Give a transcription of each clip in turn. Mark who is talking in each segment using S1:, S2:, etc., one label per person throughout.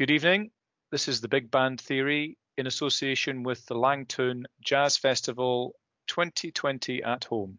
S1: Good evening. This is the Big Band Theory in association with the Langtoun Jazz Festival 2020 at home.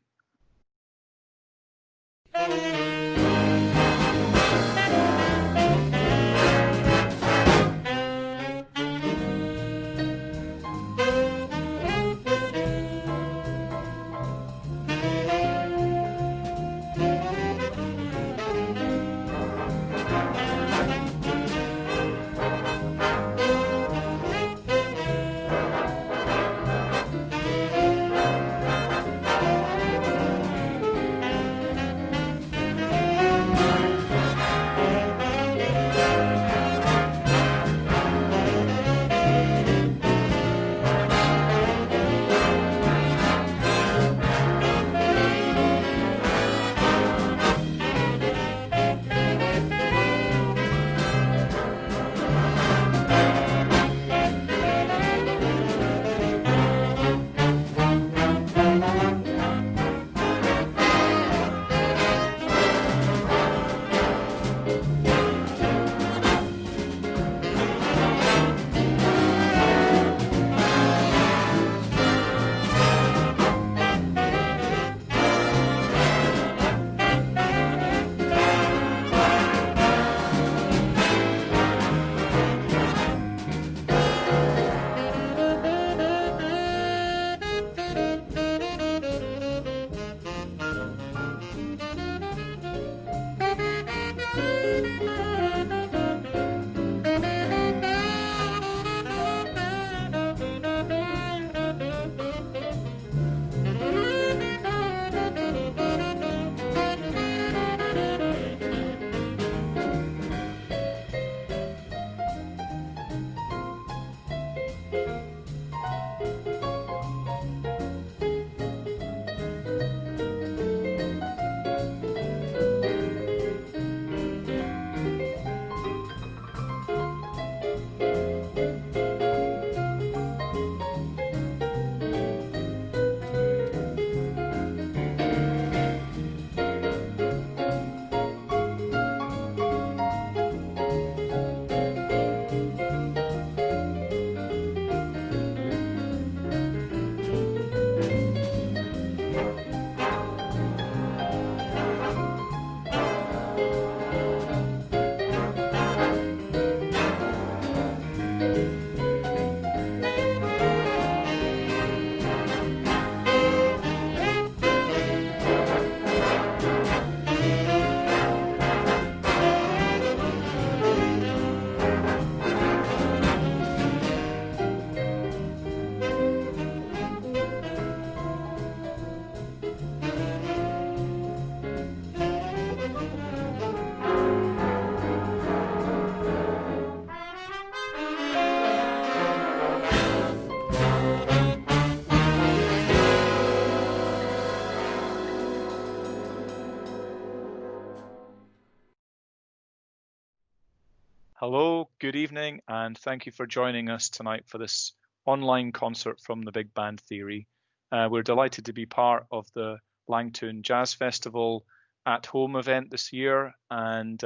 S1: Hello, good evening, and thank you for joining us tonight for this online concert from the Big Band Theory. We're delighted to be part of the Langtoun Jazz Festival at home event this year, and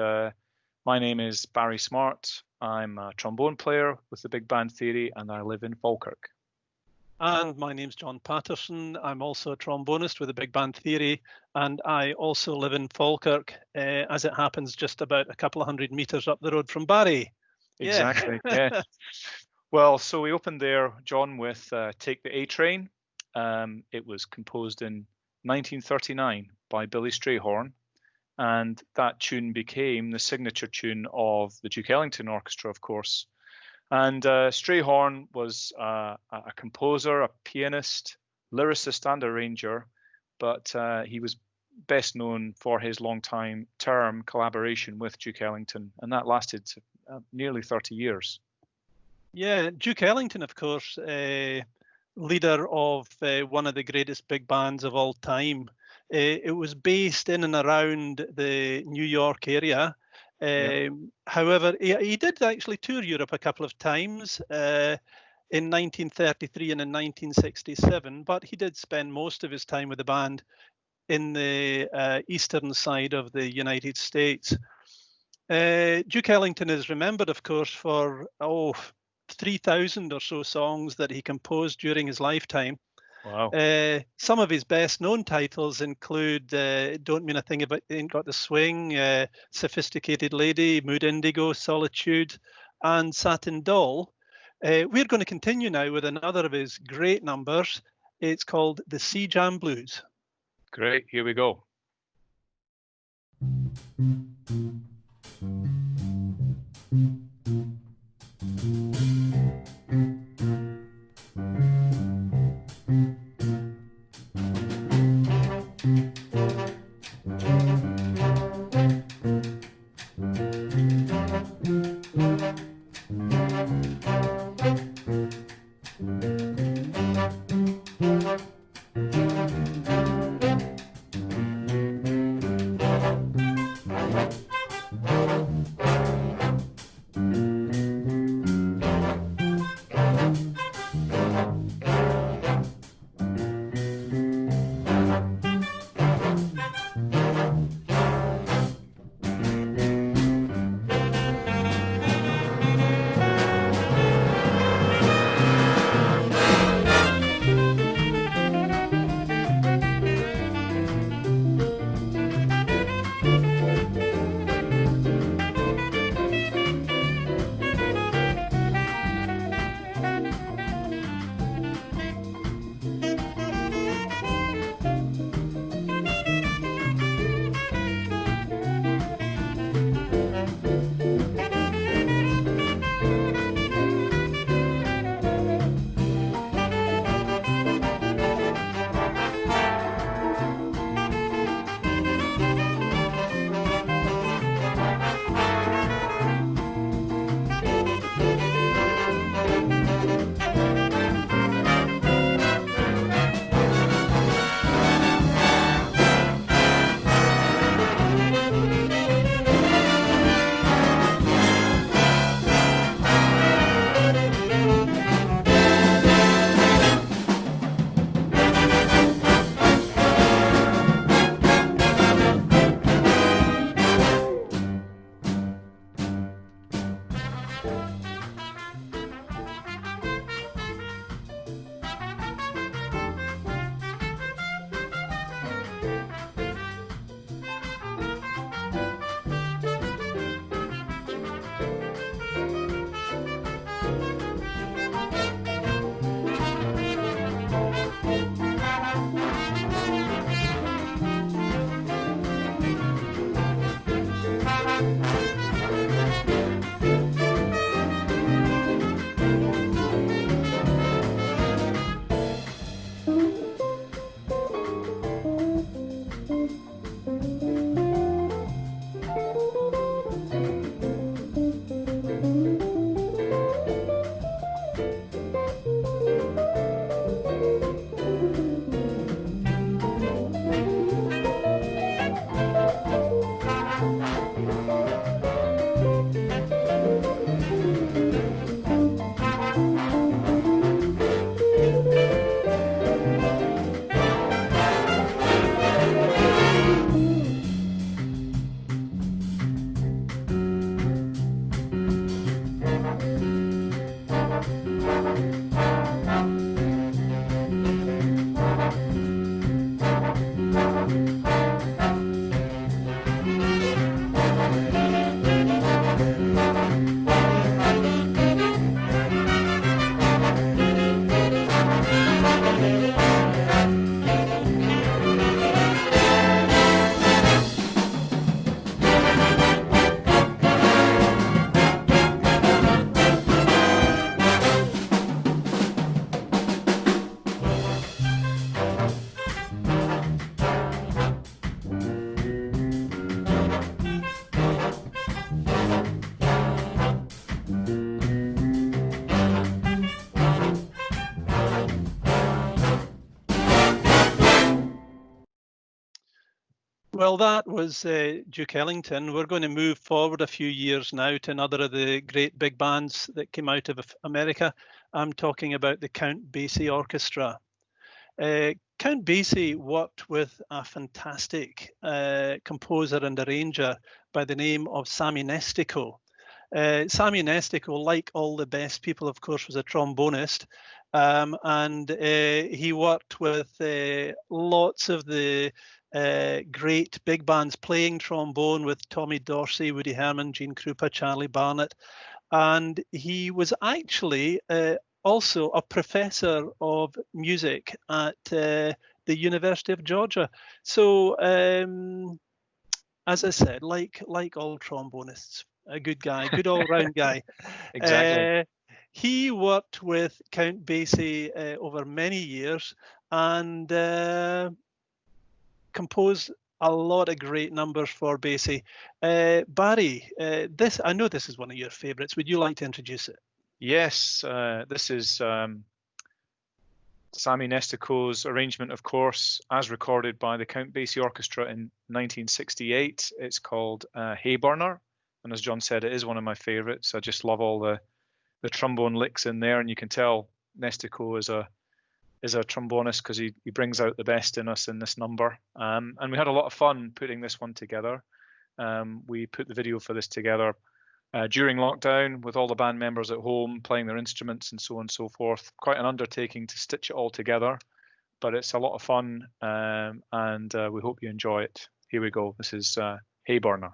S1: my name is Barry Smart. I'm a trombone player with the Big Band Theory, and I live in Falkirk.
S2: And my name's John Paterson. I'm also a trombonist with the Big Band Theory, and I also live in Falkirk, as it happens, just about a couple of 100 meters up the road from Barry.
S1: Exactly, yeah. Well, so we opened there, John, with Take the A Train. It was composed in 1939 by Billy Strayhorn, and that tune became the signature tune of the Duke Ellington Orchestra, of course. And Strayhorn was a composer, a pianist, lyricist, and arranger, but he was best known for his long-term collaboration with Duke Ellington, and that lasted nearly 30 years.
S2: Yeah, Duke Ellington, of course, leader of one of the greatest big bands of all time. It was based in and around the New York area. However, he did actually tour Europe a couple of times in 1933 and in 1967, but he did spend most of his time with the band in the eastern side of the United States. Duke Ellington is remembered, of course, for 3,000 or so songs that he composed during his lifetime.
S1: Wow.
S2: Some of his best-known titles include Don't Mean a Thing About Ain't Got the Swing, Sophisticated Lady, Mood Indigo, Solitude, and Satin Doll. We're going to continue now with another of his great numbers. It's called the Sea Jam Blues.
S1: Great, here we go.
S2: Well, that was Duke Ellington. We're going to move forward a few years now to another of the great big bands that came out of America. I'm talking about the Count Basie Orchestra. Count Basie worked with a fantastic composer and arranger by the name of Sammy Nestico. Sammy Nestico, like all the best people, of course, was a trombonist, and he worked with lots of the great big bands playing trombone with Tommy Dorsey, Woody Herman, Gene Krupa, Charlie Barnett, and he was actually also a professor of music at the University of Georgia. So, as I said, like all trombonists, a good guy, good all-round guy.
S1: Exactly.
S2: He worked with Count Basie over many years and composed a lot of great numbers for Basie. Barry, I know this is one of your favourites. Would you like to introduce it?
S1: Yes, this is Sammy Nestico's arrangement, of course, as recorded by the Count Basie Orchestra in 1968. It's called Hayburner, and as John said, it is one of my favourites. I just love all the trombone licks in there, and you can tell Nestico is a trombonist because he brings out the best in us in this number. And we had a lot of fun putting this one together. We put the video for this together during lockdown with all the band members at home playing their instruments and so on and so forth. Quite an undertaking to stitch it all together, but it's a lot of fun, and we hope you enjoy it. Here we go. This is Hayburner.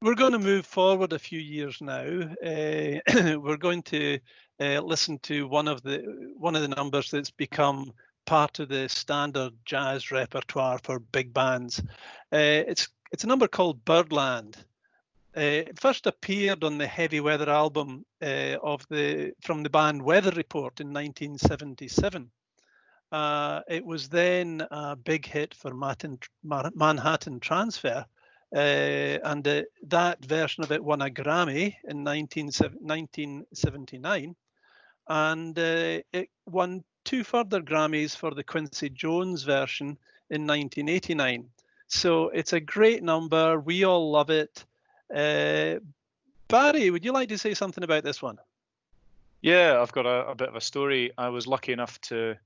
S2: We're going to move forward a few years now. We're going to listen to one of the numbers that's become part of the standard jazz repertoire for big bands. It's a number called Birdland. It first appeared on the Heavy Weather album from the band Weather Report in 1977. It was then a big hit for Manhattan Transfer. And that version of it won a Grammy in 1979, and it won 2 further Grammys for the Quincy Jones version in 1989. So it's a great number. We all love it. Barry, would you like to say something about this one?
S1: Yeah, I've got a bit of a story. I was lucky enough to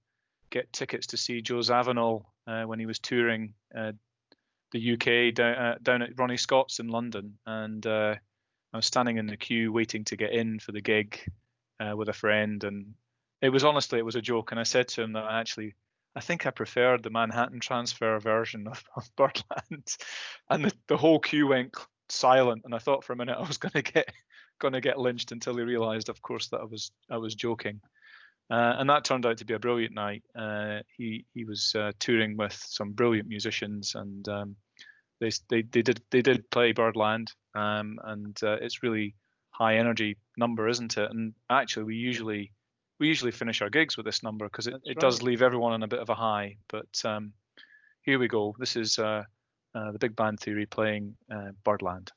S1: get tickets to see Joe Zawinul when he was touring the UK down at Ronnie Scott's in London, and I was standing in the queue waiting to get in for the gig with a friend, and it was a joke, and I said to him that I think I preferred the Manhattan Transfer version of Birdland, and the whole queue went silent, and I thought for a minute I was gonna get lynched until he realized, of course, that I was joking. And that turned out to be a brilliant night. He was touring with some brilliant musicians, and they did play Birdland, and it's really high energy number, isn't it? And actually, we usually finish our gigs with this number because it does leave everyone on a bit of a high. But here we go. This is the Big Band Theory playing Birdland.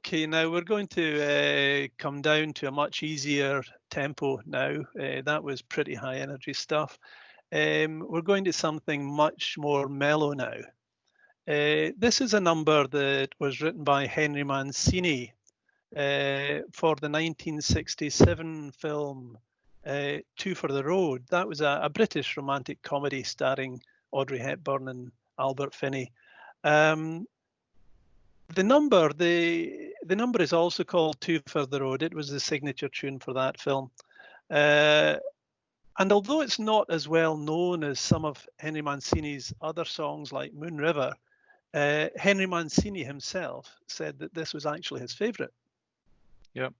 S2: Okay, now we're going to come down to a much easier tempo now. That was pretty high energy stuff. We're going to something much more mellow now. This is a number that was written by Henry Mancini for the 1967 film Two for the Road. That was a British romantic comedy starring Audrey Hepburn and Albert Finney. The number is also called Two for the Road. It was the signature tune for that film. And although it's not as well known as some of Henry Mancini's other songs like Moon River, Henry Mancini himself said that this was actually his favorite.
S1: Yeah,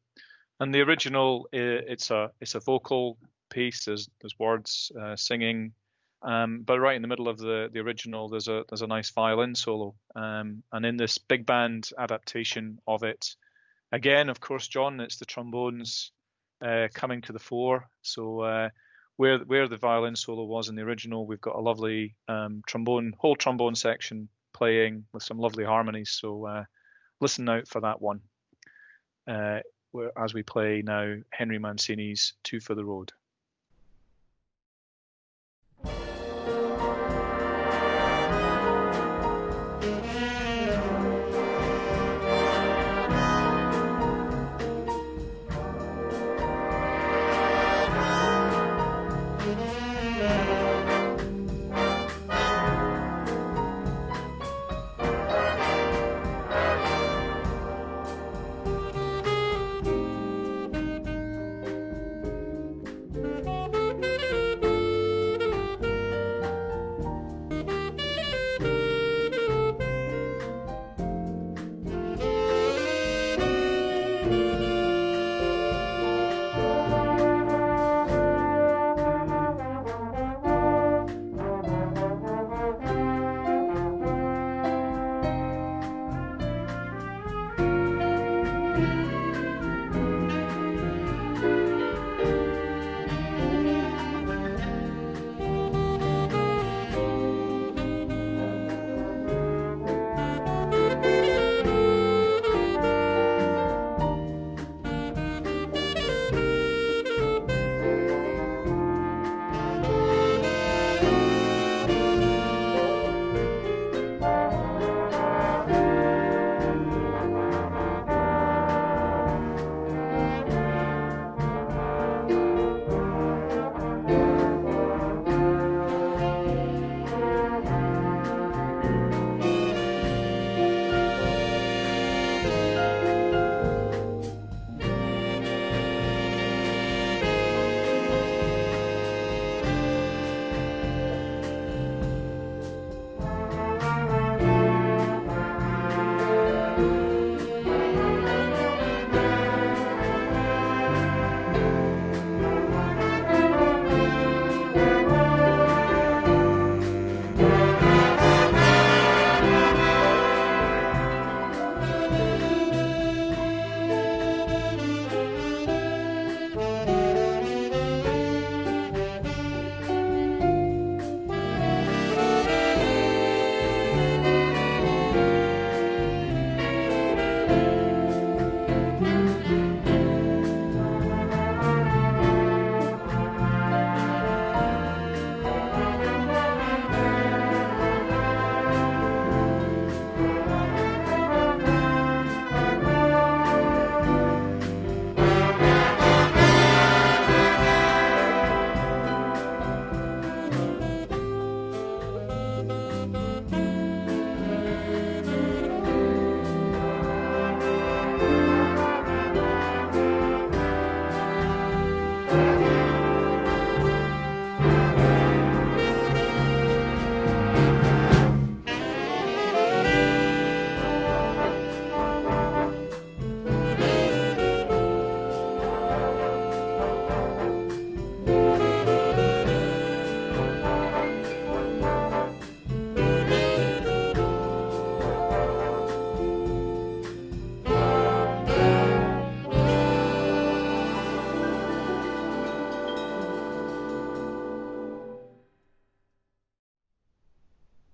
S1: and the original, it's a vocal piece. There's words, singing, but right in the middle of the original, there's a nice violin solo. And in this big band adaptation of it, again, of course, John, it's the trombones coming to the fore. So where the violin solo was in the original, we've got a lovely whole trombone section playing with some lovely harmonies. So listen out for that one. As we play now Henry Mancini's Two for the Road.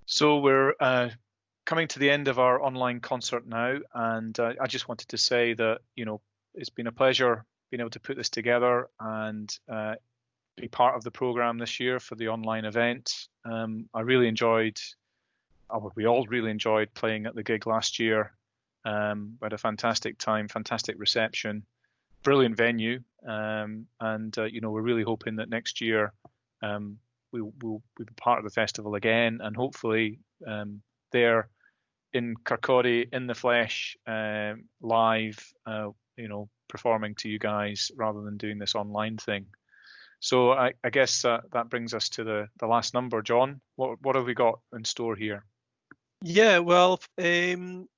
S1: So we're coming to the end of our online concert now, and I just wanted to say that, you know, it's been a pleasure being able to put this together and be part of the program this year for the online event. I really enjoyed, we all really enjoyed playing at the gig last year. We had a fantastic time, fantastic reception, brilliant venue, and you know, we're really hoping that next year we'll be part of the festival again, and hopefully there in Kirkcaldy in the flesh, live, you know, performing to you guys rather than doing this online thing. So I guess that brings us to the last number. John, what have we got in store here?
S2: Yeah, well, in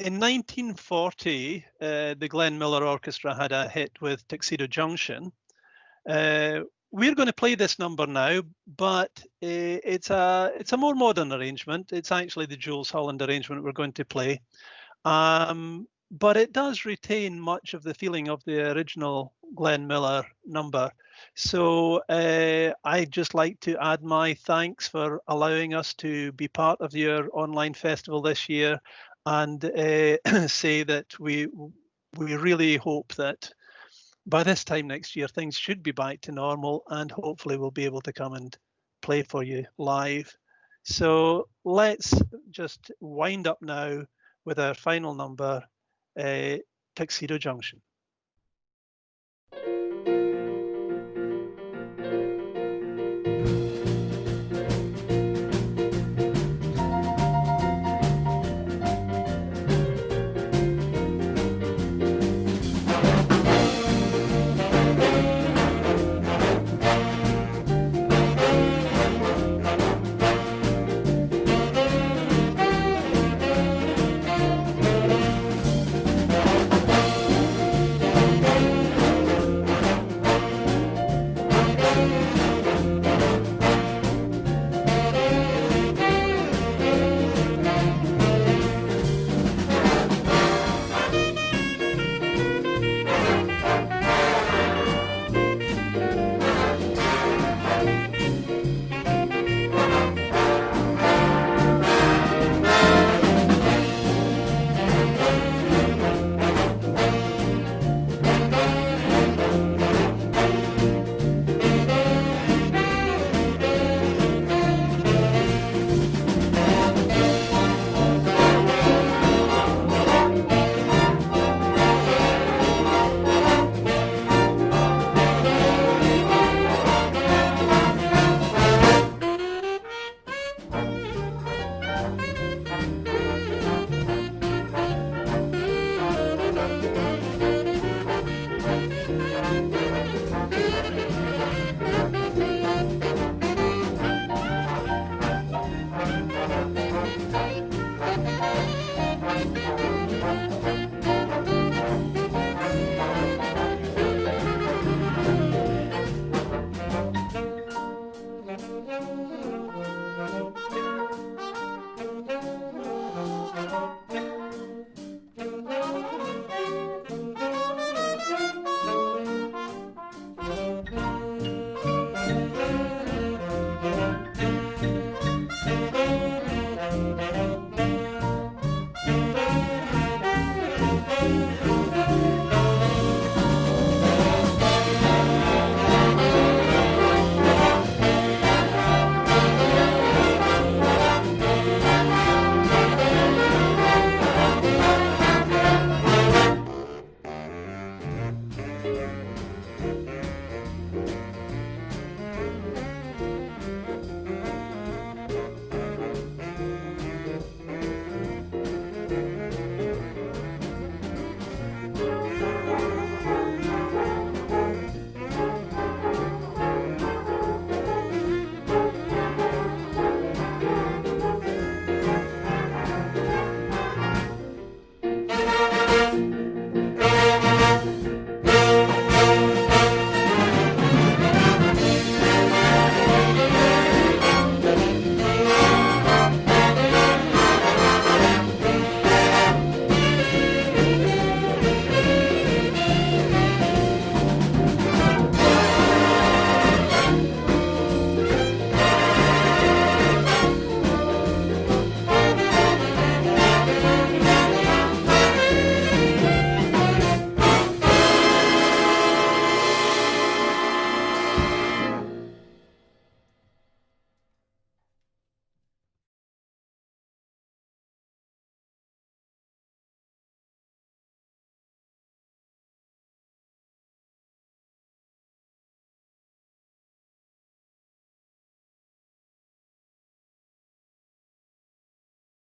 S2: 1940, the Glenn Miller Orchestra had a hit with Tuxedo Junction. We're going to play this number now, but it's a more modern arrangement. It's actually the Jules Holland arrangement we're going to play. But it does retain much of the feeling of the original Glenn Miller number. So I'd just like to add my thanks for allowing us to be part of your online festival this year, and say that we really hope that by this time next year things should be back to normal, and hopefully we'll be able to come and play for you live. So let's just wind up now with our final number, Tuxedo Junction.